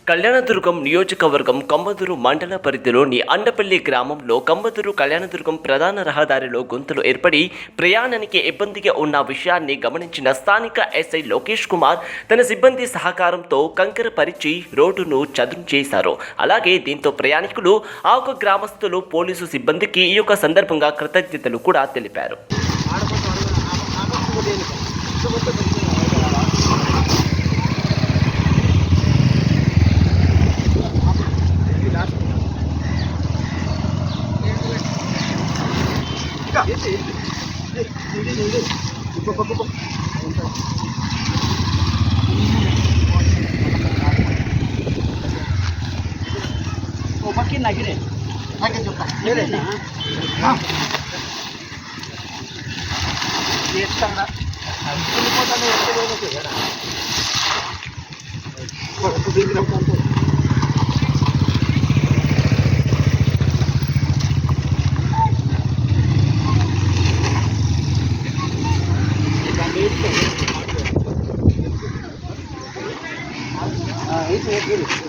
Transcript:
కళ్యాణదుర్గం నియోజకవర్గం కంబదూరు మండల పరిధిలోని అండపల్లి గ్రామంలో కంబదూరు కళ్యాణదుర్గం ప్రధాన రహదారిలో గుంతలు ఏర్పడి ప్రయాణానికి ఇబ్బందిగా ఉన్న విషయాన్ని గమనించిన స్థానిక ఎస్ఐ లోకేష్ కుమార్ తన సిబ్బంది సహకారంతో కంకర పరిచి రోడ్డును చదును చేశారు. అలాగే దీంతో ప్రయాణికులు ఆ ఒక గ్రామస్తులు పోలీసు సిబ్బందికి ఈ యొక్క సందర్భంగా కృతజ్ఞతలు కూడా తెలిపారు. makin lagi deh. Makin juga. Ini nih. Ini setengah. Ini potong ini itu dulu sih ya. Kok itu di dalam kantor. Itu ya.